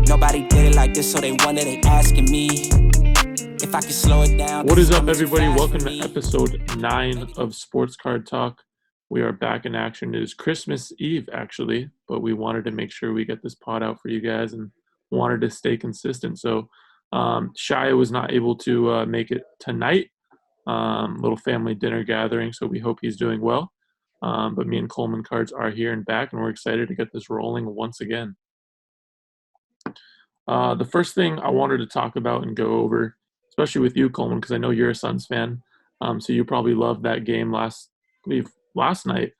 Nobody did it like this, so they wonder, they asking me if I can slow it down. What is up, everybody? Welcome to episode 9 of Sports Card Talk. We are back in action. It is Christmas Eve, actually, but we wanted to make sure we get this pod out for you guys and wanted to stay consistent. So Shia was not able to make it tonight. Little family dinner gathering, so we hope he's doing well. But me and Coleman Cards are here and back, and we're excited to get this rolling once again. The first thing I wanted to talk about and go over, especially with you, Coleman, because I know you're a Suns fan, so you probably loved that game last night,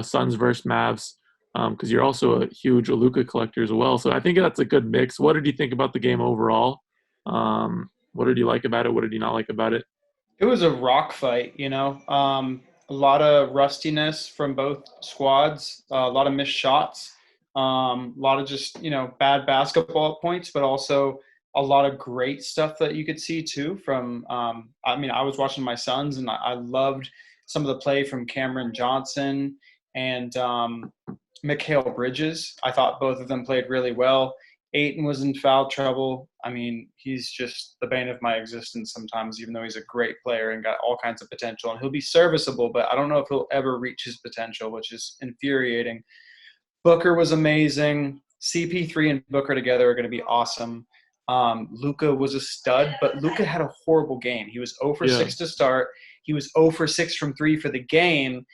Suns versus Mavs, because you're also a huge Luka collector as well. So I think that's a good mix. What did you think about the game overall? What did you like about it? What did you not like about it? It was a rock fight, a lot of rustiness from both squads, a lot of missed shots, a lot of just, bad basketball points, but also a lot of great stuff that you could see too from, I was watching my Suns and I loved some of the play from Cameron Johnson and Mikal Bridges. I thought both of them played really well. Ayton was in foul trouble. He's just the bane of my existence sometimes, even though he's a great player and got all kinds of potential. And he'll be serviceable, but I don't know if he'll ever reach his potential, which is infuriating. Booker was amazing. CP3 and Booker together are going to be awesome. Luka was a stud, but Luka had a horrible game. He was 0 for 6 to start. He was 0 for 6 from 3 for the game.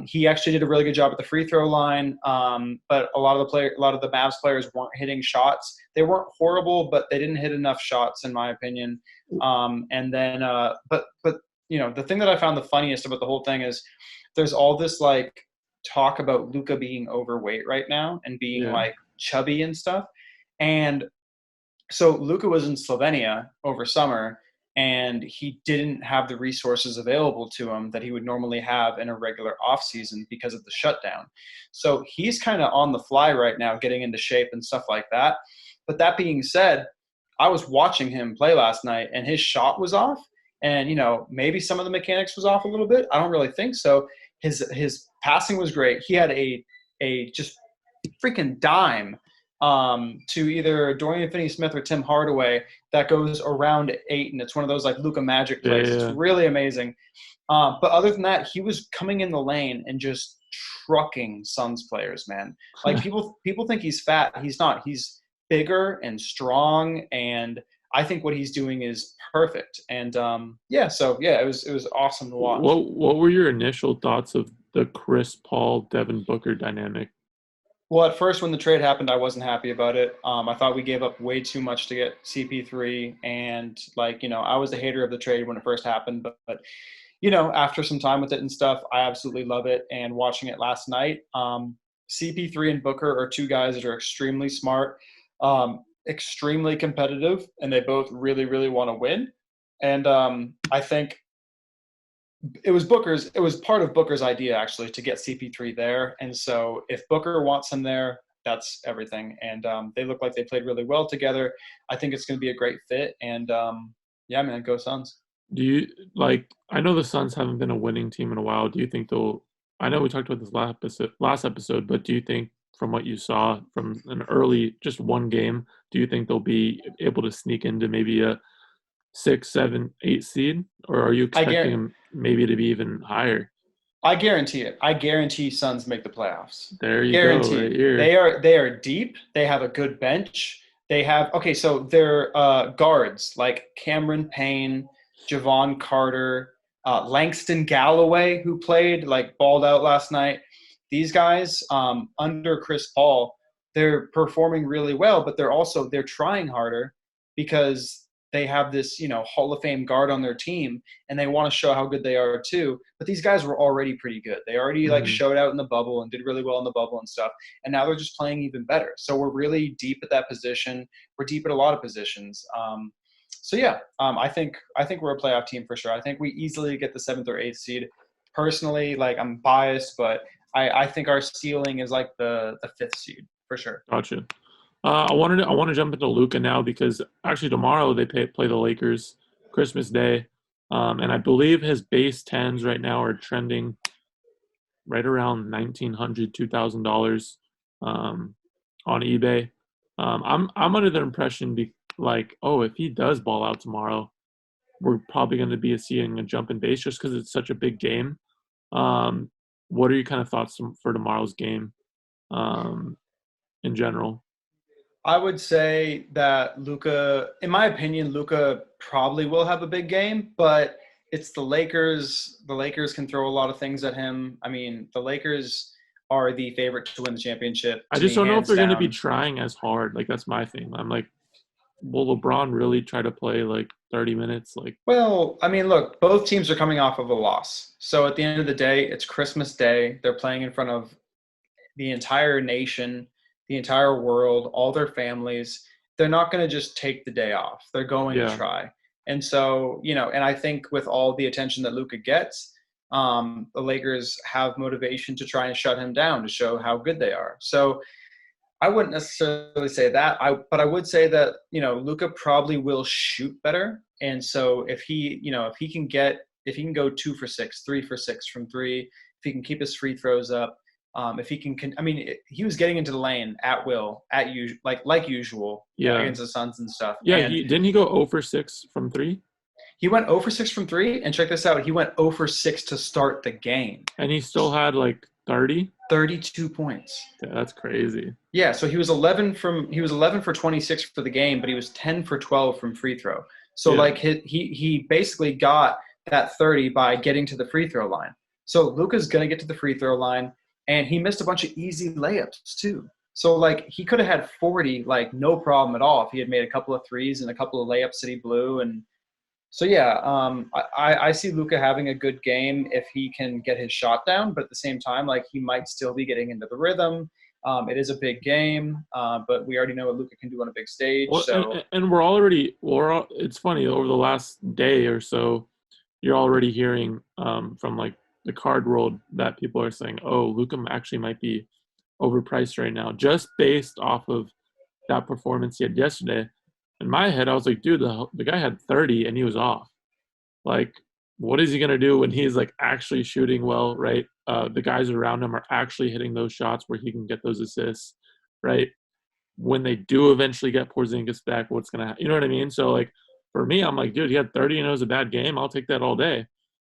He actually did a really good job at the free throw line, but a lot of the Mavs players weren't hitting shots. They weren't horrible, but they didn't hit enough shots, in my opinion. But the thing that I found the funniest about the whole thing is there's all this talk about Luka being overweight right now and being chubby and stuff. And so Luka was in Slovenia over summer, and he didn't have the resources available to him that he would normally have in a regular off season because of the shutdown. So he's kind of on the fly right now, getting into shape and stuff like that. But that being said, I was watching him play last night and his shot was off, and maybe some of the mechanics was off a little bit. I don't really think so. His passing was great. He had a just freaking dime to either Dorian Finney-Smith or Tim Hardaway that goes around 8, and it's one of those Luka magic plays. It's really amazing. But other than that, he was coming in the lane and just trucking Suns players, man. People think he's fat. He's not. He's bigger and strong, and I think what he's doing is perfect. And it was awesome to watch. What were your initial thoughts of the Chris Paul Devin Booker dynamic? Well, at first when the trade happened, I wasn't happy about it. I thought we gave up way too much to get CP3, and I was a hater of the trade when it first happened, but after some time with it and stuff, I absolutely love it. And watching it last night, CP3 and Booker are two guys that are extremely smart, extremely competitive, and they both really, really want to win. And I think it was part of Booker's idea, actually, to get CP3 there. And so if Booker wants him there, that's everything. And they look like they played really well together. I think it's going to be a great fit. And man, go Suns. Do you I know the Suns haven't been a winning team in a while. Do you think I know we talked about this last episode, but do you think from what you saw from an early, just one game, do you think they'll be able to sneak into maybe a 6, 7, 8 seed, or are you expecting them maybe to be even higher? I guarantee it. I guarantee Suns make the playoffs. There you go. Right here. They are deep. They have a good bench. They have so their guards like Cameron Payne, Javon Carter, Langston Galloway, who played balled out last night. These guys under Chris Paul, they're performing really well, but they're trying harder because they have this, Hall of Fame guard on their team, and they want to show how good they are too. But these guys were already pretty good. They already showed out in the bubble and did really well in the bubble and stuff. And now they're just playing even better. So we're really deep at that position. We're deep at a lot of positions. I think we're a playoff team for sure. I think we easily get the 7th or 8th seed. Personally, I'm biased, but I think our ceiling is the 5th seed for sure. Gotcha. I want to jump into Luka now because actually tomorrow they play the Lakers, Christmas Day, and I believe his base 10s right now are trending right around $1,900, $2,000 on eBay. I'm under the impression if he does ball out tomorrow, we're probably going to be seeing a jump in base just because it's such a big game. What are your kind of thoughts for tomorrow's game in general? I would say that Luka, in my opinion, Luka probably will have a big game, but it's the Lakers. The Lakers can throw a lot of things at him. I mean, the Lakers are the favorite to win the championship. I just don't know if they're going to be trying as hard. Like, that's my thing. I'm like, will LeBron really try to play like 30 minutes? Well, I mean, look, both teams are coming off of a loss. So at the end of the day, it's Christmas Day. They're playing in front of the entire nation, the entire world, all their families. They're not going to just take the day off. They're going to try. And so, and I think with all the attention that Luka gets, the Lakers have motivation to try and shut him down to show how good they are. So I wouldn't necessarily say that, but I would say that, Luka probably will shoot better. And so if he can go 2 for 6, 3 for 6 from three, if he can keep his free throws up, if he can, he was getting into the lane at will, like usual, against the Suns and stuff. Yeah, and didn't he go 0 for 6 from 3? He went 0 for 6 from 3, and check this out, he went 0 for 6 to start the game. And he still had 32 points. Yeah, that's crazy. Yeah, so he was 11 for 26 for the game, but he was 10 for 12 from free throw. So he basically got that 30 by getting to the free throw line. So Luka's going to get to the free throw line, and he missed a bunch of easy layups too. So he could have had 40 no problem at all if he had made a couple of threes and a couple of layups that he blew. And so I see Luka having a good game if he can get his shot down, but at the same time he might still be getting into the rhythm. It is a big game, but we already know what Luka can do on a big stage. Well, and it's funny, over the last day or so, you're already hearing from the card world that people are saying, oh, Luka actually might be overpriced right now, just based off of that performance he had yesterday. In my head, I was like, dude, the guy had 30 and he was off. What is he going to do when he's actually shooting well, right? The guys around him are actually hitting those shots where he can get those assists, right? When they do eventually get Porzingis back, what's going to happen? You know what I mean? So, for me, I'm like, dude, he had 30 and it was a bad game. I'll take that all day.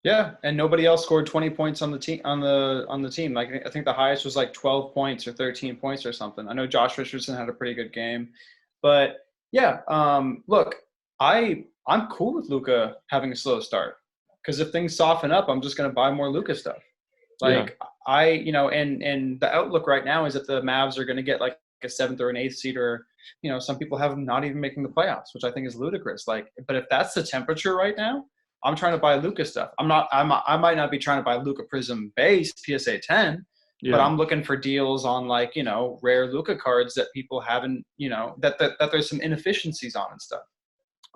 Yeah, and nobody else scored 20 points on the team. On the team, I think the highest was 12 points or 13 points or something. I know Josh Richardson had a pretty good game, but yeah. Look, I'm cool with Luka having a slow start because if things soften up, I'm just going to buy more Luka stuff. And the outlook right now is that the Mavs are going to get a 7th or an 8th seed, or some people have them not even making the playoffs, which I think is ludicrous. But if that's the temperature right now, I'm trying to buy Luka stuff. I might not be trying to buy Luka Prism base PSA 10, but I'm looking for deals on rare Luka cards that people haven't, that there's some inefficiencies on and stuff.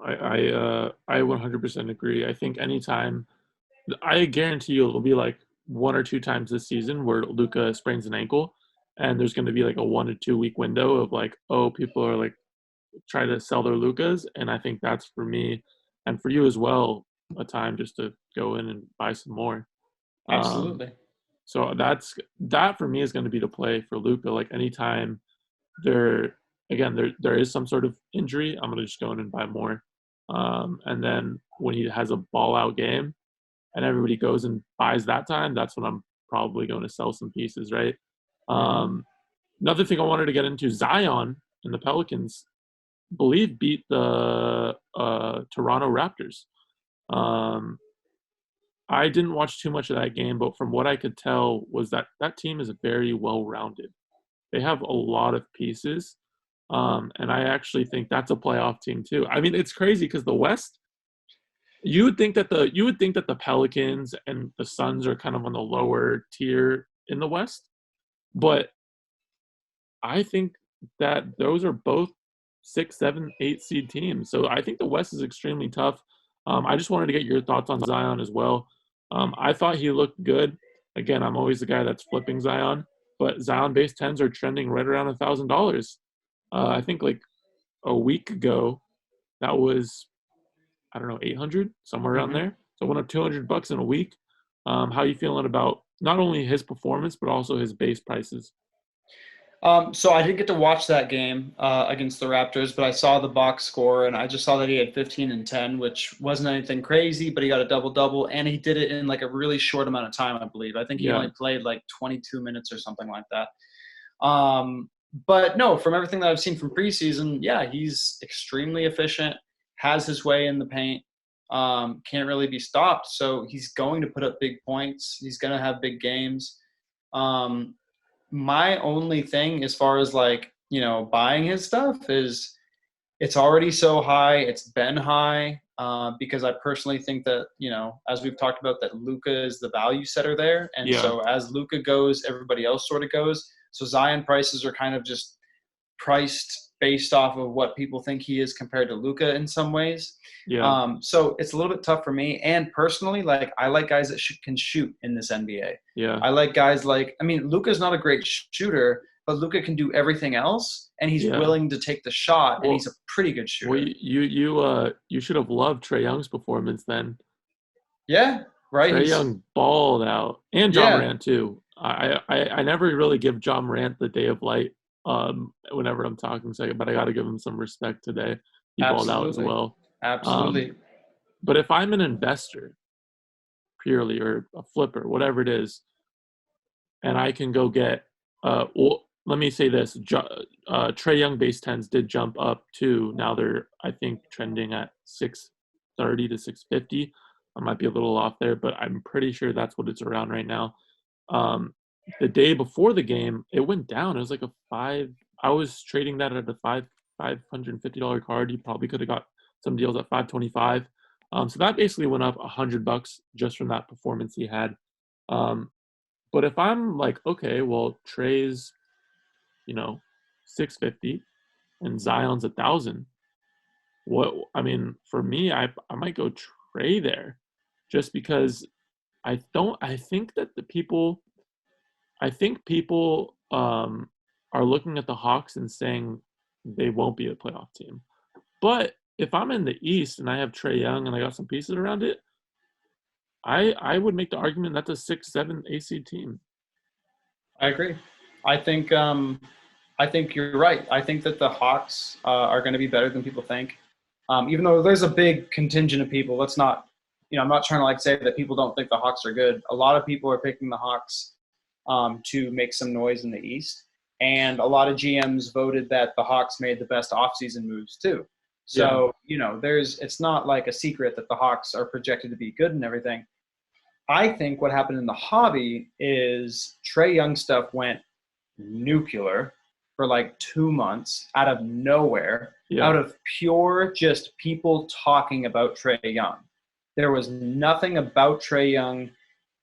I 100% agree. I think anytime, I guarantee you it'll be 1 or 2 times this season where Luka sprains an ankle, and there's going to be a 1 to 2 week window of people are try to sell their Lukas, and I think that's for me and for you as well a time just to go in and buy some more. Absolutely. So that for me is going to be the play for Luka. Anytime there is some sort of injury, I'm going to just go in and buy more. And then when he has a ball out game and everybody goes and buys that time, that's when I'm probably going to sell some pieces, right? Another thing I wanted to get into, Zion and the Pelicans, believe beat the Toronto Raptors. I didn't watch too much of that game, but from what I could tell was that team is very well-rounded. They have a lot of pieces, and I actually think that's a playoff team too. I mean, it's crazy because the West, you would think that the Pelicans and the Suns are kind of on the lower tier in the West, but I think that those are both 6, 7, 8 seed teams. So I think the West is extremely tough. I just wanted to get your thoughts on Zion as well. I thought he looked good. Again, I'm always the guy that's flipping Zion, but Zion base 10s are trending right around $1,000. I think a week ago, that was, I don't know, 800, somewhere around there. So went up $200 in a week. How are you feeling about not only his performance, but also his base prices? So I didn't get to watch that game against the Raptors, but I saw the box score, and I just saw that he had 15 and 10, which wasn't anything crazy, but he got a double-double, and he did it in like a really short amount of time, I believe. I think he only played like 22 minutes or something like that. But no, from everything that I've seen from preseason, yeah, he's extremely efficient, has his way in the paint, can't really be stopped. So he's going to put up big points. He's going to have big games. My only thing as far as like, buying his stuff is it's already so high. It's been high because I personally think that, as we've talked about, that Luka is the value setter there. And so as Luka goes, everybody else sort of goes. So Zion prices are kind of just priced based off of what people think he is compared to Luka in some ways. Yeah. So it's a little bit tough for me. And personally, like I like guys that can shoot in this NBA. Yeah. I like guys Luka's not a great shooter, but Luka can do everything else, and he's willing to take the shot, and he's a pretty good shooter. Well, you should have loved Trae Young's performance then. Yeah, right. Trae Young balled out, and Ja Morant too. I never really give Ja Morant the day of light whenever I'm talking, but I got to give him some respect today. He balled out as well. Absolutely. But if I'm an investor, purely, or a flipper, whatever it is, and I can go get let me say this. Trae Young base 10s did jump up too. Now they're, I think, trending at 630 to 650. I might be a little off there, but I'm pretty sure that's what it's around right now. The day before the game, it went down. It was like I was trading that at a $550 card. You probably could have got some deals at $525. So that basically went up $100 just from that performance he had. But if I'm like, okay, well, Trae's, 650 and Zion's 1,000. For me, I might go Trae there, just because I think that people are looking at the Hawks and saying they won't be a playoff team. But if I'm in the East and I have Trae Young and I got some pieces around it, I would make the argument that's a 6-7 AC team. I agree. I think you're right. I think that the Hawks are going to be better than people think. Even though there's a big contingent of people, let's not, I'm not trying to like say that people don't think the Hawks are good. A lot of people are picking the Hawks to make some noise in the East. And a lot of GMs voted that the Hawks made the best offseason moves too. So, it's not like a secret that the Hawks are projected to be good and everything. I think what happened in the hobby is Trae Young stuff went nuclear for like 2 months out of nowhere, out of pure just people talking about Trae Young. There was nothing about Trae Young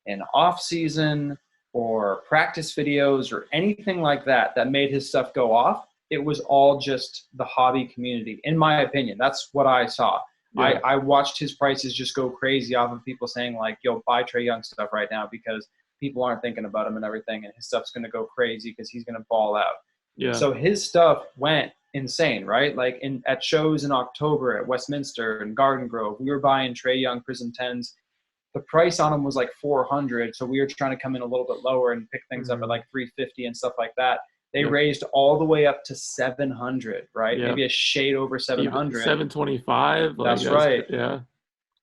in off season or practice videos or anything like that made his stuff go off. It was all just the hobby community, in my opinion. That's what I saw. Yeah. I watched his prices just go crazy off of people saying like, yo, buy Trae Young stuff right now because people aren't thinking about him and everything, and his stuff's going to go crazy because he's going to ball out. Yeah. So his stuff went insane, right? Like at shows in October at Westminster and Garden Grove, we were buying Trae Young Prism 10s. The price on them was like $400, so we were trying to come in a little bit lower and pick things up at like $350 and stuff like that. They raised all the way up to $700, right? Yeah. Maybe a shade over $700. $725. That's right. Yeah.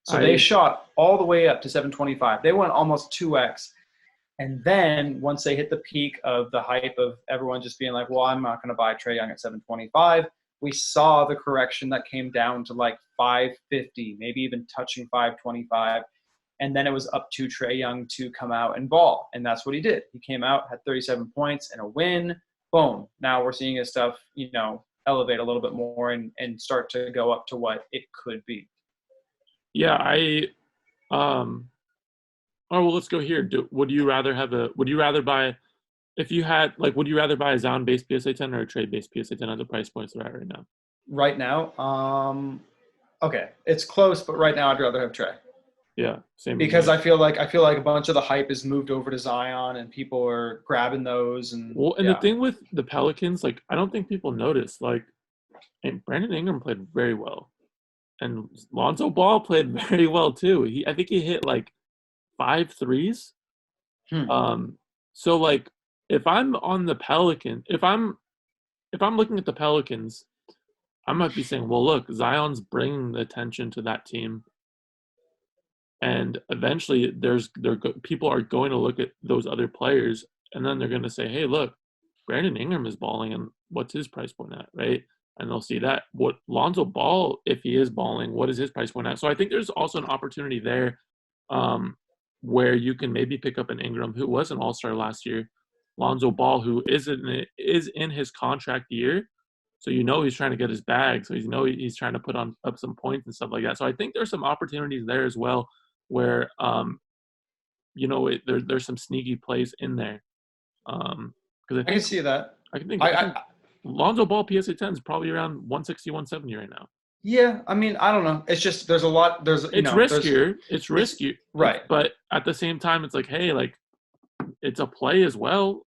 So they shot all the way up to $725. They went almost 2x. And then once they hit the peak of the hype of everyone just being like, well, I'm not going to buy Trae Young at $725, we saw the correction that came down to like $550, maybe even touching $525. And then it was up to Trae Young to come out and ball. And that's what he did. He came out, had 37 points and a win. Boom. Now we're seeing his stuff, elevate a little bit more and start to go up to what it could be. Yeah, let's go here. Would you rather buy a Zion-based PSA 10 or a Trae-based PSA 10 at the price points they're at right now? Right now? Okay. It's close, but right now I'd rather have Trae. Yeah, same. Because I feel like a bunch of the hype has moved over to Zion, and people are grabbing those. And the thing with the Pelicans, like I don't think people notice, and Brandon Ingram played very well, and Lonzo Ball played very well too. I think he hit like 5 threes. So like if I'm on the Pelicans, if I'm looking at the Pelicans, I might be saying, well, look, Zion's bringing the attention to that team, and eventually people are going to look at those other players, and then they're going to say, hey, look, Brandon Ingram is balling, and what's his price point at, right? And they'll see that. What Lonzo Ball, if he is balling, what is his price point at? So I think there's also an opportunity there where you can maybe pick up an Ingram who was an all-star last year, Lonzo Ball, who is in his contract year. So he's trying to get his bag. So he's trying to put up some points and stuff like that. So I think there's some opportunities there as well where, there's some sneaky plays in there. Because I can see that. I think Lonzo Ball PSA 10 is probably around 160, 170 right now. Yeah, I mean, I don't know. It's just there's a lot. It's riskier. It's risky, right? But at the same time, it's like, hey, like it's a play as well.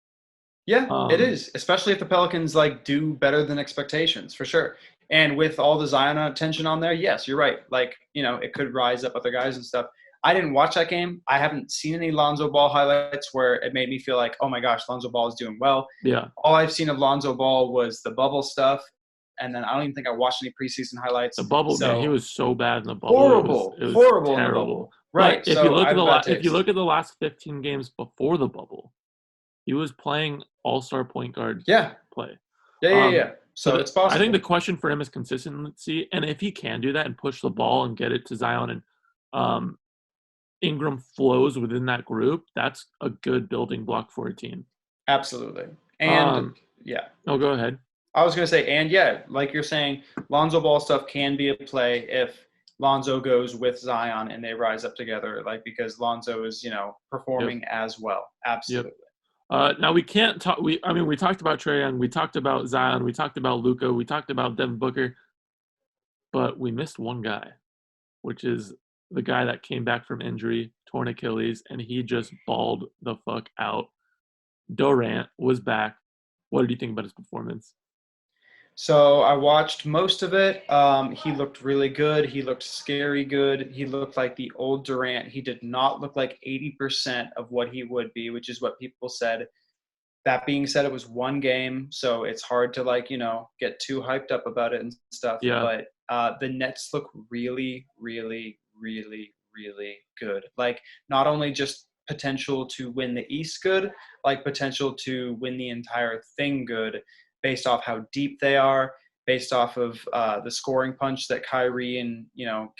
Yeah, it is, especially if the Pelicans do better than expectations, for sure. And with all the Zion attention on there, yes, you're right. It could rise up other guys and stuff. I didn't watch that game. I haven't seen any Lonzo Ball highlights where it made me feel like, oh my gosh, Lonzo Ball is doing well. Yeah. All I've seen of Lonzo Ball was the bubble stuff, and then I don't even think I watched any preseason highlights. The bubble, man, he was so bad in the bubble. Horrible, it was horrible terrible. in the bubble. Right. But if you look at the last 15 games before the bubble, he was playing all-star point guard play. Yeah. So it's possible. I think the question for him is consistency, and if he can do that and push the ball and get it to Zion and Ingram flows within that group, that's a good building block for a team. Absolutely. And No, go ahead. I was going to say, and like you're saying, Lonzo Ball stuff can be a play if Lonzo goes with Zion and they rise up together, because Lonzo is, performing as well. Absolutely. Yep. Now we can't talk. We talked about Trae Young, we talked about Zion, we talked about Luka, we talked about Devin Booker, but we missed one guy, which is the guy that came back from injury, torn Achilles, and he just balled the fuck out. Durant was back. What did you think about his performance? So I watched most of it. He looked really good. He looked scary good. He looked like the old Durant. He did not look like 80% of what he would be, which is what people said. That being said, it was one game, so it's hard to get too hyped up about it and stuff. Yeah. But the Nets look really, really, really, really good. Not only just potential to win the East good, potential to win the entire thing good, based off how deep they are, based off of the scoring punch that Kyrie and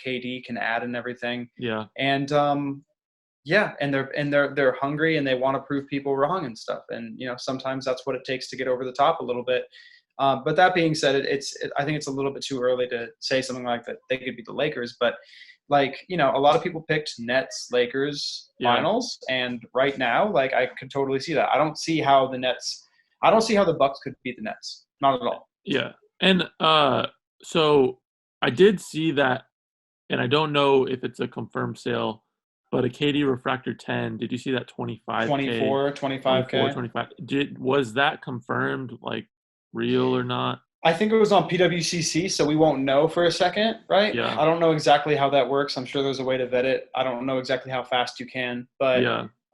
KD can add and everything. Yeah. And and they're hungry and they want to prove people wrong and stuff. And sometimes that's what it takes to get over the top a little bit. But that being said, I think it's a little bit too early to say something like that they could beat the Lakers. But a lot of people picked Nets Lakers finals, and right now, I could totally see that. I don't see how the Bucks could beat the Nets. Not at all. Yeah. And so I did see that, and I don't know if it's a confirmed sale, but a KD Refractor 10, did you see that 25K? 25K. 25. Was that confirmed, real or not? I think it was on PWCC, so we won't know for a second, right? Yeah. I don't know exactly how that works. I'm sure there's a way to vet it. I don't know exactly how fast you can, but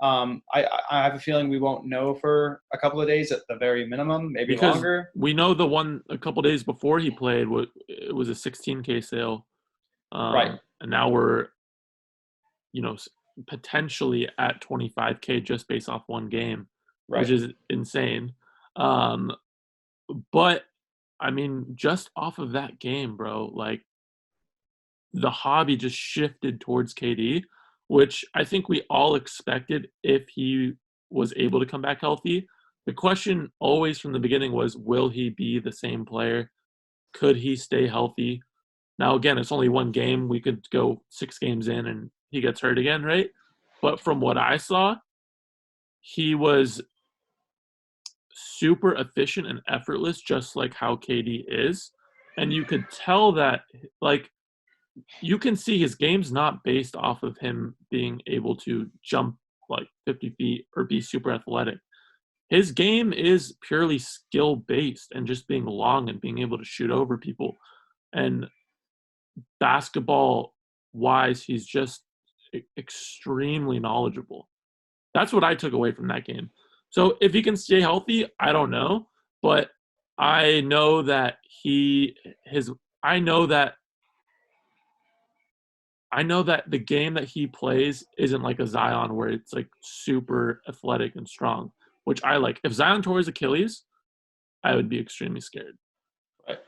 I have a feeling we won't know for a couple of days at the very minimum, maybe because longer. We know the one a couple of days before he played, it was a 16K sale. Right. And now we're, potentially at 25K just based off one game, which is insane. But just off of that game, bro, the hobby just shifted towards KD, which I think we all expected if he was able to come back healthy. The question always from the beginning was, will he be the same player? Could he stay healthy? Now, again, it's only one game. We could go 6 games in and he gets hurt again, right? But from what I saw, he was super efficient and effortless, just like how KD is. And you could tell that, you can see his game's not based off of him being able to jump 50 feet or be super athletic. His game is purely skill-based and just being long and being able to shoot over people. And basketball-wise, he's just extremely knowledgeable. That's what I took away from that game. So if he can stay healthy, I don't know, but I know that I know that the game that he plays isn't like a Zion where it's like super athletic and strong, which I like. If Zion tore his Achilles, I would be extremely scared. Right.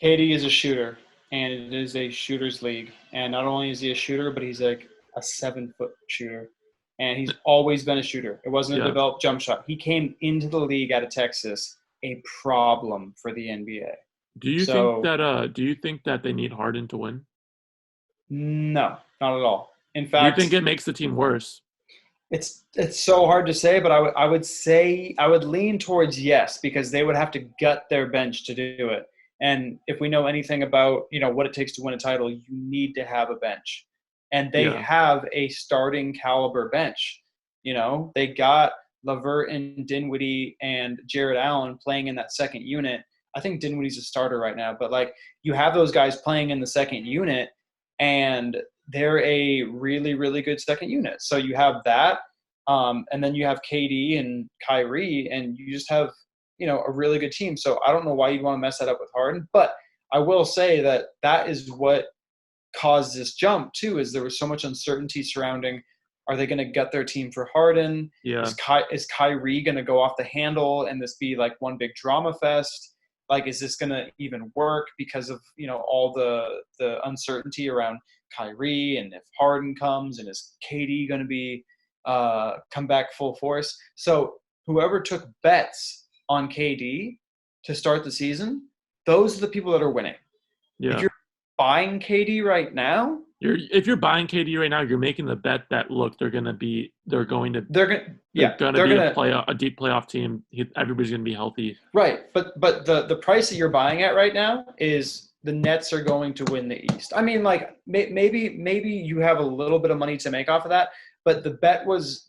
KD is a shooter, and it is a shooter's league. And not only is he a shooter, but he's like a 7-foot shooter. And he's always been a shooter. It wasn't a developed jump shot. He came into the league out of Texas a problem for the NBA. Do you think that they need Harden to win? No, not at all. In fact, do you think it makes the team worse? It's so hard to say, but I would lean towards yes, because they would have to gut their bench to do it. And if we know anything about what it takes to win a title, you need to have a bench, and they have a starting caliber bench. They got LeVert and Dinwiddie and Jared Allen playing in that second unit. I think Dinwiddie's a starter right now, but like you have those guys playing in the second unit, and they're a really, really good second unit. So you have that, and then you have KD and Kyrie, and you just have, a really good team. So I don't know why you'd want to mess that up with Harden. But I will say that is what caused this jump, too, is there was so much uncertainty surrounding, are they going to gut their team for Harden? Yeah. Is Kyrie going to go off the handle and this be like one big drama fest? Like, is this going to even work because of, all the uncertainty around Kyrie, and if Harden comes, and is KD going to be come back full force? So whoever took bets on KD to start the season, those are the people that are winning. Yeah. If you're buying KD right now, if you're buying KD right now, you're making the bet that look, they're going to be a deep playoff team. Everybody's going to be healthy. Right, but the price that you're buying at right now is the Nets are going to win the East. I mean, like maybe you have a little bit of money to make off of that, but the bet was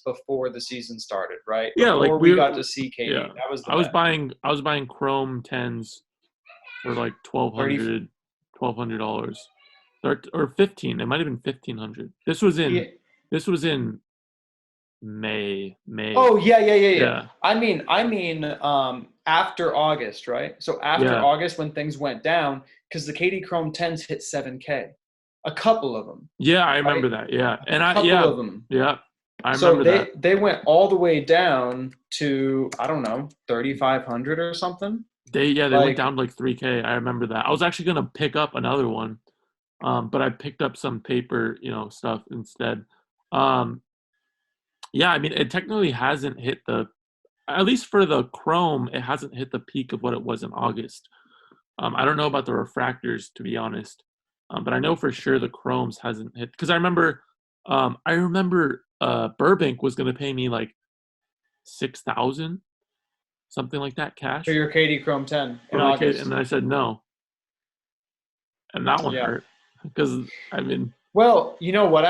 before the season started, right? Yeah, before we got to see KD. Yeah. That was I was buying Chrome 10s for like $1,200 or 15. It might have been 1,500. This was in May. Oh yeah. I mean, after August, right? So after August, when things went down, because the KD Chrome 10s hit 7K, a couple of them. Yeah, I remember that. Yeah, and a couple of them. Yeah, I remember that. So they went all the way down to 3,500 or something. They went down to like 3K. I remember that. I was actually gonna pick up another one, but I picked up some paper, stuff instead. Yeah, I mean, it technically hasn't hit at least for the Chrome, it hasn't hit the peak of what it was in August. I don't know about the refractors, to be honest, but I know for sure the Chromes hasn't hit, because I remember Burbank was going to pay me like $6,000, something like that, cash for your KD Chrome 10 in August, and I said no, and that one hurt because I mean. Well, you know what?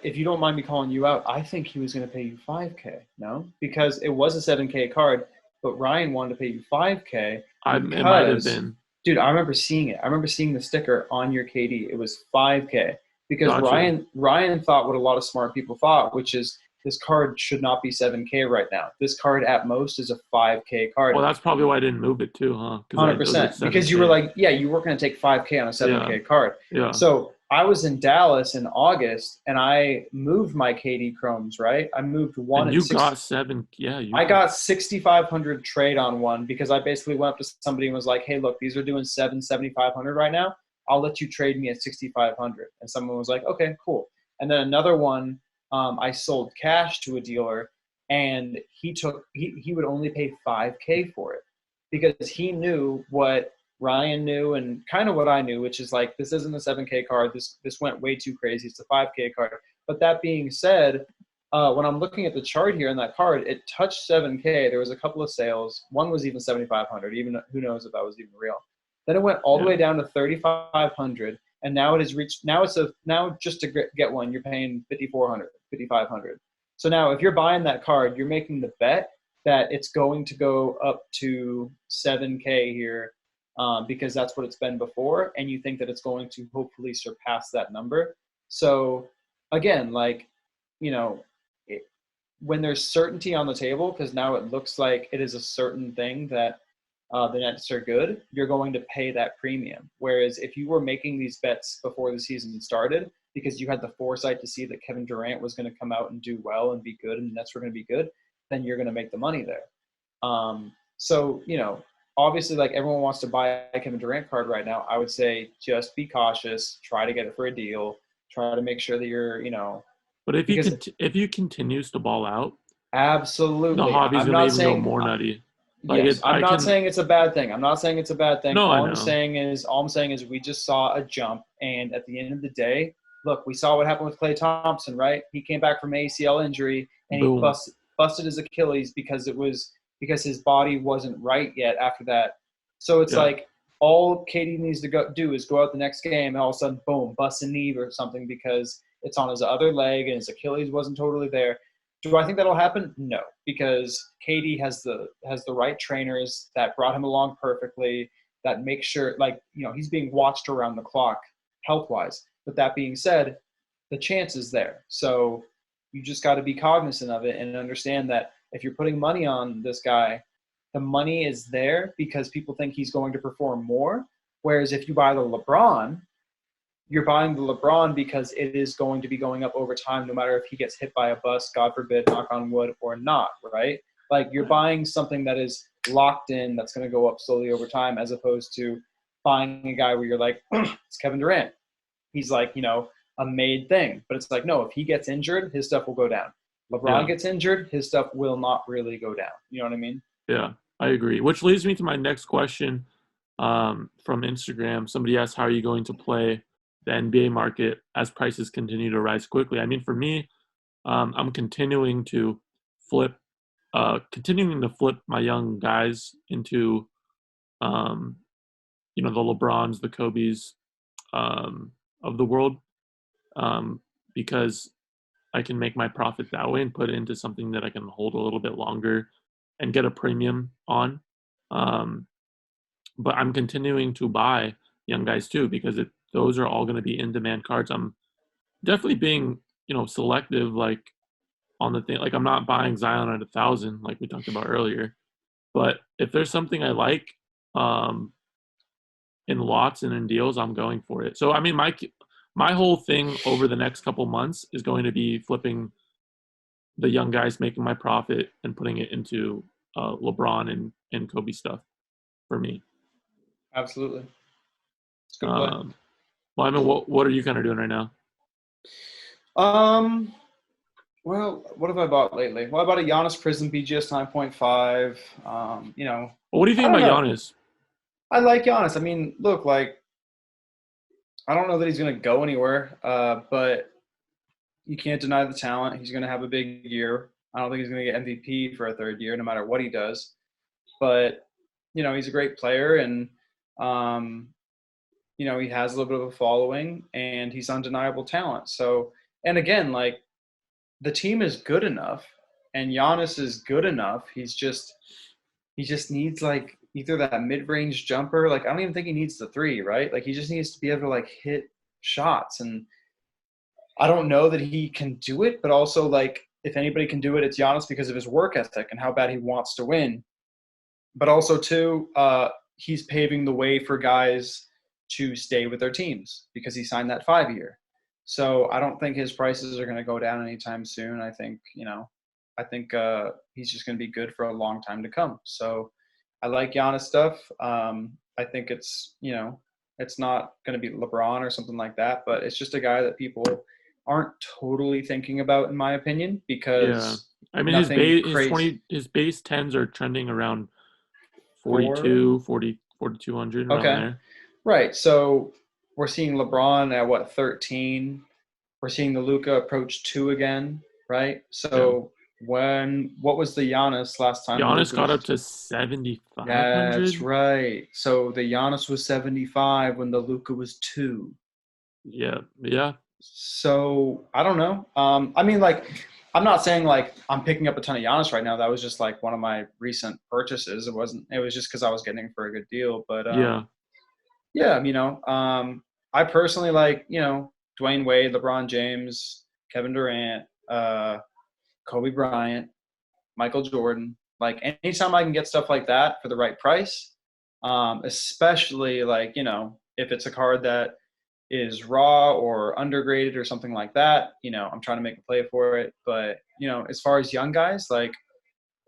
If you don't mind me calling you out, I think he was going to pay you $5K. No, because it was a $7K card, but Ryan wanted to pay you $5K. It might have been. Dude, I remember seeing it. I remember seeing the sticker on your KD. It was $5K because Gotcha. Ryan thought what a lot of smart people thought, which is this card should not be $7K right now. This card at most is a $5K card. Well, that's probably why I didn't move it too, huh? 100%. Because you were like, you weren't going to take $5K on a $7K card. Yeah. So I was in Dallas in August, and I moved my KD Chromes, right? I moved one. And you got 7. Yeah. I got 6,500 trade on one because I basically went up to somebody and was like, hey, look, these are doing 7,500 right now. I'll let you trade me at 6,500. And someone was like, okay, cool. And then another one, I sold cash to a dealer, and he would only pay $5K for it because he knew what Ryan knew and kind of what I knew, which is like, this isn't a 7K card. This went way too crazy. It's a 5K card. But that being said, when I'm looking at the chart here in that card, it touched 7K. There was a couple of sales. One was even 7,500. Even who knows if that was even real. Then it went all the way down to 3,500, and now it has reached. Now just to get one, you're paying 5,400, 5,500. So now, if you're buying that card, you're making the bet that it's going to go up to 7K here, because that's what it's been before, and you think that it's going to hopefully surpass that number. So again, when there's certainty on the table, because now it looks like it is a certain thing that the Nets are good, you're going to pay that premium. Whereas if you were making these bets before the season started because you had the foresight to see that Kevin Durant was going to come out and do well and be good and the Nets were going to be good, then you're going to make the money there. So, obviously, like, everyone wants to buy a Kevin Durant card right now. I would say just be cautious, try to get it for a deal, try to make sure that you're, But if he continues to ball out, absolutely. the hobby's I'm going to not even saying go more nutty. Yes, I'm not saying it's a bad thing. I'm not saying it's a bad thing. No, All I'm saying is we just saw a jump, and at the end of the day, look, we saw what happened with Klay Thompson, right? He came back from ACL injury and Boom. he busted his Achilles because his body wasn't right yet after that. So it's like all KD needs to do is go out the next game and all of a sudden, boom, bust a knee or something because it's on his other leg and his Achilles wasn't totally there. Do I think that'll happen? No, because KD has the right trainers that brought him along perfectly, that make sure, he's being watched around the clock health-wise. But that being said, the chance is there. So you just got to be cognizant of it and understand that if you're putting money on this guy, the money is there because people think he's going to perform more. Whereas if you buy the LeBron, you're buying the LeBron because it is going to be going up over time, no matter if he gets hit by a bus, God forbid, knock on wood, or not, right? Like, you're buying something that is locked in, that's going to go up slowly over time, as opposed to buying a guy where you're like, it's Kevin Durant. He's like, a made thing. But it's like, no, if he gets injured, his stuff will go down. LeBron gets injured, his stuff will not really go down. You know what I mean? Yeah, I agree. Which leads me to my next question from Instagram. Somebody asked, how are you going to play the NBA market as prices continue to rise quickly? I mean, for me, I'm continuing to flip my young guys into, the LeBrons, the Kobes of the world, because I can make my profit that way and put it into something that I can hold a little bit longer and get a premium on. But I'm continuing to buy young guys too, because those are all going to be in-demand cards. I'm definitely being, selective, like, on the thing. Like, I'm not buying Zion at 1,000, like we talked about earlier. But if there's something I like, in lots and in deals, I'm going for it. So, I mean, my whole thing over the next couple months is going to be flipping the young guys, making my profit, and putting it into LeBron and Kobe stuff for me. Absolutely. It's a good play. Well, I mean, what are you kind of doing right now? Well, what have I bought lately? Well, I bought a Giannis Prism BGS 9.5. Well, what do you think about Giannis? I like Giannis. I mean, look, like, I don't know that he's going to go anywhere, but you can't deny the talent. He's going to have a big year. I don't think he's going to get MVP for a third year, no matter what he does. But, he's a great player, and, he has a little bit of a following, and he's undeniable talent. So, and again, like, the team is good enough, and Giannis is good enough. He just needs, like, either that mid-range jumper. Like, I don't even think he needs the three, right? Like, he just needs to be able to, like, hit shots. And I don't know that he can do it, but also, like, if anybody can do it, it's Giannis because of his work ethic and how bad he wants to win. But also, too, he's paving the way for guys to stay with their teams because he signed that 5-year. So I don't think his prices are going to go down anytime soon. I think, he's just going to be good for a long time to come. So I like Giannis stuff. I think it's, it's not going to be LeBron or something like that, but it's just a guy that people aren't totally thinking about, in my opinion, because I mean, his base 10s are trending around 4,200 around there. Right. So we're seeing LeBron at 13. We're seeing the Luka approach 2 again, right? So what was the Giannis last time? Giannis got up to 7,500. That's right. So the Giannis was 75 when the Luka was 2. Yeah. So I don't know. I mean, like, I'm not saying like I'm picking up a ton of Giannis right now. That was just like one of my recent purchases. It was just because I was getting for a good deal. But I personally like, Dwayne Wade, LeBron James, Kevin Durant, Kobe Bryant, Michael Jordan. Like anytime I can get stuff like that for the right price, especially like, you know, if it's a card that is raw or undergraded or something like that, you know, I'm trying to make a play for it. But, you know, as far as young guys, like,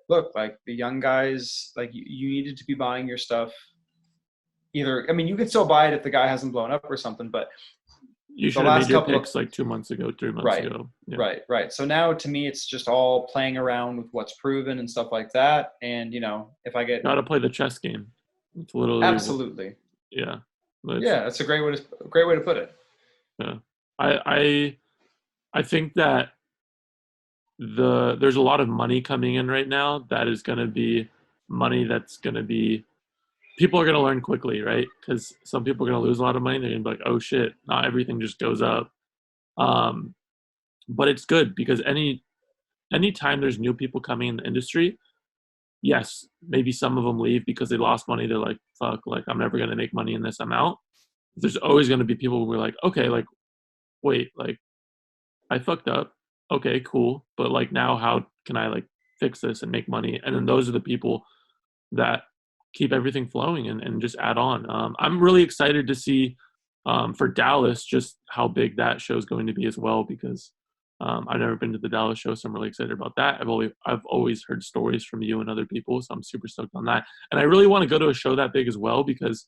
look, like the young guys, like you needed to be buying your stuff either. I mean, you could still buy it if the guy hasn't blown up or something, but you should the have last made your couple of picks like 2 months ago, 3 months right, ago. Yeah. right. So now to me, it's just all playing around with what's proven and stuff like that. And, you know, if I get Gotta play the chess game. It's literally absolutely, yeah. yeah, that's a great way to put it. Yeah. I think that there's a lot of money coming in right now that is going to be money that's going to be people are going to learn quickly, right? Because some people are going to lose a lot of money. They're going to be like, oh shit, not everything just goes up. But it's good because anytime there's new people coming in the industry, yes, maybe some of them leave because they lost money. They're like, fuck, like I'm never going to make money in this amount. There's always going to be people who are like, okay, like, wait, like I fucked up. Okay, cool. But like now how can I like fix this and make money? And then those are the people that keep everything flowing and just add on. I'm really excited to see for Dallas just how big that show is going to be as well because I've never been to the Dallas show, so I'm really excited about that. I've always heard stories from you and other people, so I'm super stoked on that. And I really want to go to a show that big as well because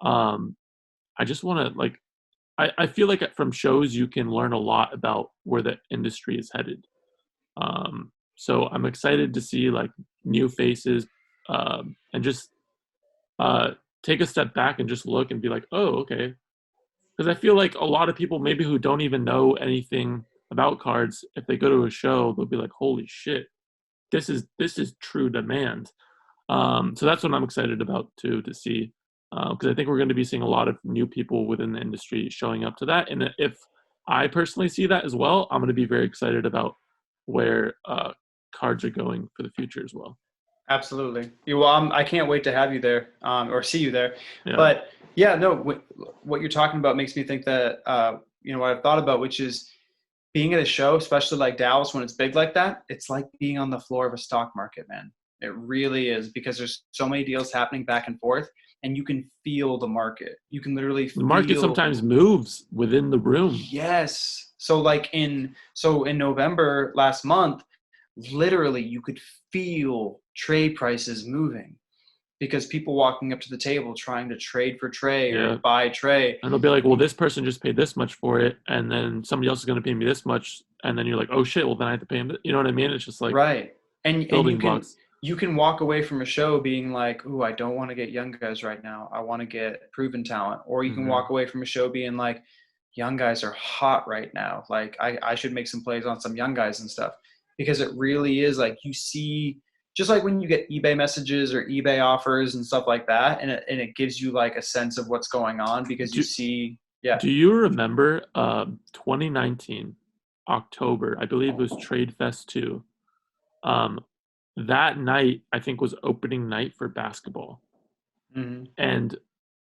I just want to like I feel like from shows you can learn a lot about where the industry is headed. So I'm excited to see like new faces and just take a step back and just look and be like, oh, okay. Because I feel like a lot of people maybe who don't even know anything about cards, if they go to a show, they'll be like, holy shit, this is true demand. So that's what I'm excited about too, to see. Because I think we're going to be seeing a lot of new people within the industry showing up to that. And if I personally see that as well, I'm going to be very excited about where cards are going for the future as well. Absolutely. Well, I can't wait to have you there or see you there. Yeah. But yeah, no, what you're talking about makes me think that, you know, what I've thought about, which is being at a show, especially like Dallas, when it's big like that, it's like being on the floor of a stock market, man. It really is because there's so many deals happening back and forth. And you can feel the market. You can literally feel. The market sometimes moves within the room. Yes. So like in November last month, literally you could feel trade prices moving because people walking up to the table trying to trade for Trae or buy Trae. And they'll be like, well, this person just paid this much for it. And then somebody else is going to pay me this much. And then you're like, oh shit, well then I have to pay him. You know what I mean? It's just like right. And building blocks. You can walk away from a show being like, ooh, I don't want to get young guys right now. I want to get proven talent. Or you can walk away from a show being like, young guys are hot right now. Like I should make some plays on some young guys and stuff. Because it really is like you see, just like when you get eBay messages or eBay offers and stuff like that, and it gives you like a sense of what's going on because you see, yeah. Do you remember 2019, October, I believe it was Trade Fest 2. That night, I think, was opening night for basketball. Mm-hmm. And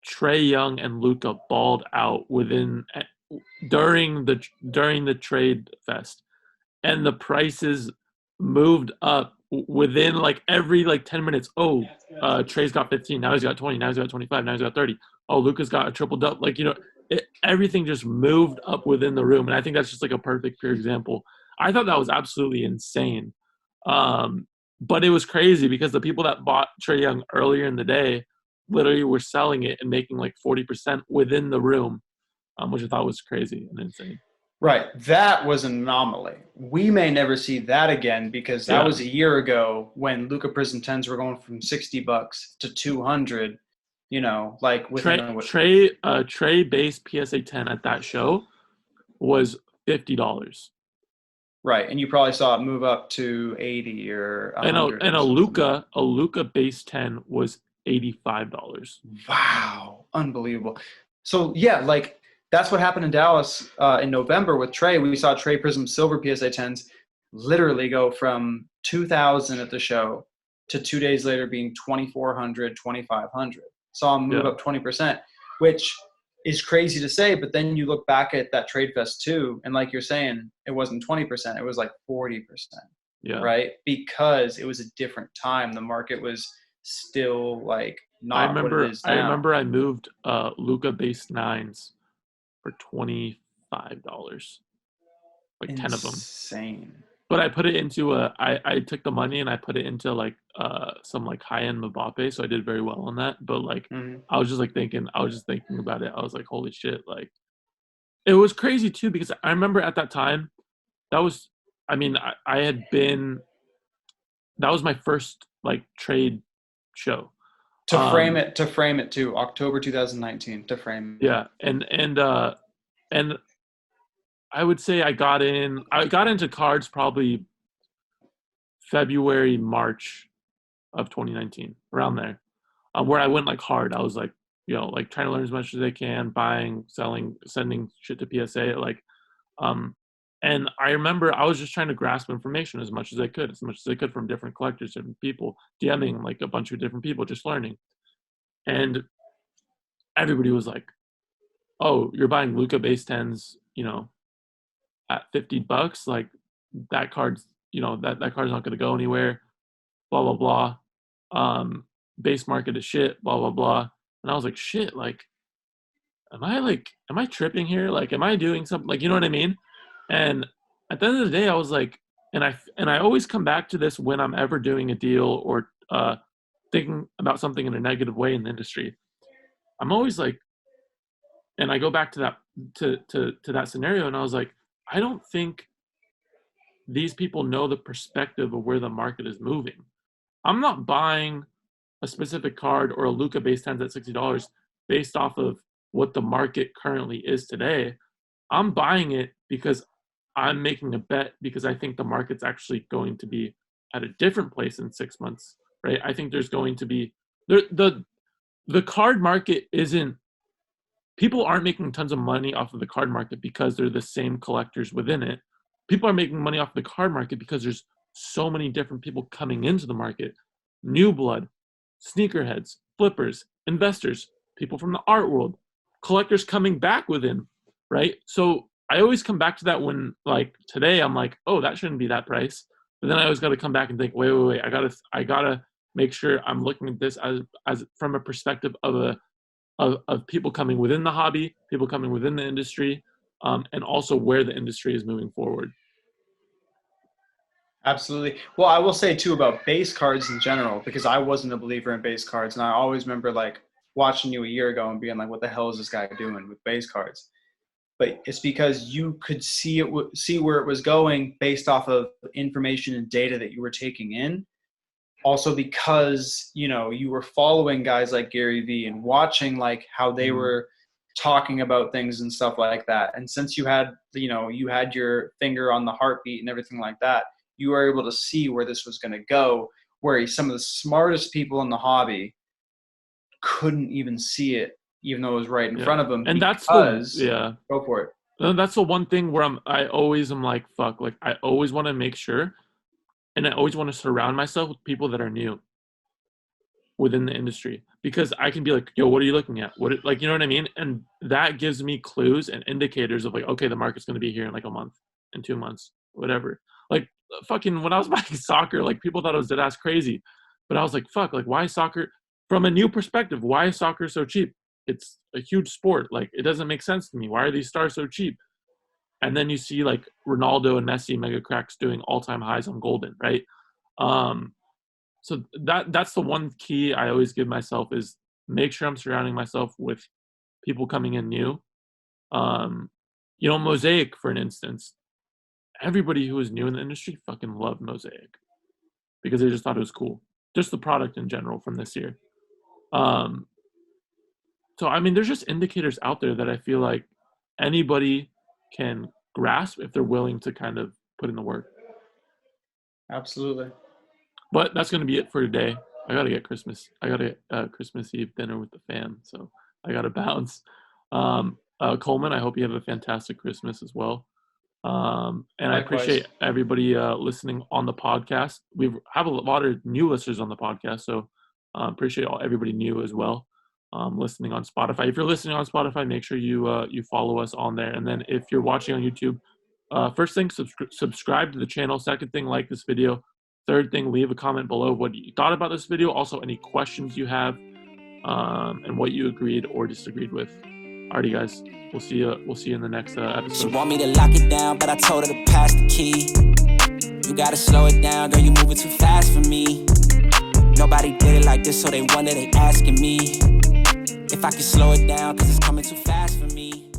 Trae Young and Luka balled out during the Trade Fest. And the prices moved up within like every like 10 minutes. Oh, Trae's got 15. Now he's got 20. Now he's got 25. Now he's got 30. Oh, Luka's got a triple double. Like, you know, everything just moved up within the room. And I think that's just like a perfect pure example. I thought that was absolutely insane. But it was crazy because the people that bought Trae Young earlier in the day literally were selling it and making like 40% within the room, which I thought was crazy and insane. Right. That was an anomaly. We may never see that again because that was a year ago when Luka Prism 10s were going from $60 to $200, you know, like within Trae base PSA 10 at that show was $50. Right. And you probably saw it move up to 80 or 100. And a Luka base 10 was $85. Wow. Unbelievable. So yeah, like that's what happened in Dallas in November with Trae. We saw Trae Prism Silver PSA 10s literally go from 2,000 at the show to 2 days later being 2,400, 2,500. Saw him move up 20%, which is crazy to say. But then you look back at that Trade Fest too, and like you're saying, it wasn't 20%. It was like 40%. Yeah. right? Because it was a different time. The market was still like not what it is I now. remember I moved Luka base 9s for $25, like 10 of them. Insane. But I put it into I took the money and I put it into like some like high-end Mbappe, so I did very well on that. But like I was just thinking about it. I was like, holy shit, like it was crazy too, because I remember at that time, that was I had been, that was my first like trade show. To frame it too, October 2019, to frame it. Yeah, and I would say I got into cards probably February, March of 2019, around there, where I went like hard. I was like, like trying to learn as much as I can, buying, selling, sending shit to PSA, like, and I remember I was just trying to grasp information as much as I could from different collectors, different people, DMing like a bunch of different people, just learning. And everybody was like, "Oh, you're buying Luka base 10s, at $50. Like that card's, that card's not going to go anywhere. Blah blah blah. Base market is shit. Blah blah blah." And I was like, "Shit, like, am I tripping here? Like, am I doing something? Like, you know what I mean?" And at the end of the day, I was like, and I always come back to this when I'm ever doing a deal or thinking about something in a negative way in the industry. I'm always like, and I go back to that to that scenario, and I was like, I don't think these people know the perspective of where the market is moving. I'm not buying a specific card or a Luka base 10s at $60 based off of what the market currently is today. I'm buying it because I'm making a bet, because I think the market's actually going to be at a different place in 6 months, right? I think there's going to be the card market isn't, people aren't making tons of money off of the card market because they're the same collectors within it. People are making money off the card market because there's so many different people coming into the market. New blood, sneakerheads, flippers, investors, people from the art world, collectors coming back within, right? So I always come back to that when, like, today I'm like, oh, that shouldn't be that price. But then I always got to come back and think, wait, I gotta make sure I'm looking at this as from a perspective of people coming within the hobby, people coming within the industry, and also where the industry is moving forward. Absolutely. Well, I will say too about base cards in general, because I wasn't a believer in base cards, and I always remember like watching you a year ago and being like, "What the hell is this guy doing with base cards?" But it's because you could see where it was going based off of information and data that you were taking in. Also because, you were following guys like Gary Vee and watching like how they were talking about things and stuff like that. And since you had your finger on the heartbeat and everything like that, you were able to see where this was going to go, where some of the smartest people in the hobby couldn't even see it, even though it was right in front of them. And go for it. That's the one thing where I always am like, fuck, like I always want to make sure, and I always want to surround myself with people that are new within the industry, because I can be like, yo, what are you looking at? Like, you know what I mean? And that gives me clues and indicators of like, okay, the market's going to be here in like a month, in 2 months, whatever. Like fucking when I was buying soccer, like people thought I was dead ass crazy, but I was like, fuck, like why soccer? From a new perspective, why is soccer so cheap? It's a huge sport. Like it doesn't make sense to me. Why are these stars so cheap? And then you see like Ronaldo and Messi, mega cracks, doing all-time highs on Golden, right? So that's the one key I always give myself, is make sure I'm surrounding myself with people coming in new. Mosaic, for an instance, everybody who was new in the industry fucking loved Mosaic because they just thought it was cool. Just the product in general from this year. So, I mean, there's just indicators out there that I feel like anybody can grasp if they're willing to kind of put in the work. Absolutely. But that's going to be it for today. I got to get Christmas Eve dinner with the fam, so I got to bounce. Coleman, I hope you have a fantastic Christmas as well. And likewise. I appreciate everybody listening on the podcast. We have a lot of new listeners on the podcast, so appreciate everybody new as well listening on Spotify. If you're listening on Spotify, make sure you follow us on there. And then if you're watching on YouTube, First thing, subscribe to the channel. Second thing, like this video. Third thing, leave a comment below what you thought about this video. Also, any questions you have, and what you agreed or disagreed with. Alrighty, guys. We'll see you in the next episode. She want me to lock it down, but I told her to pass the key. You gotta slow it down, girl, you moving too fast for me. Nobody did it like this, so they wonder, they asking me if I can slow it down, cause it's coming too fast for me.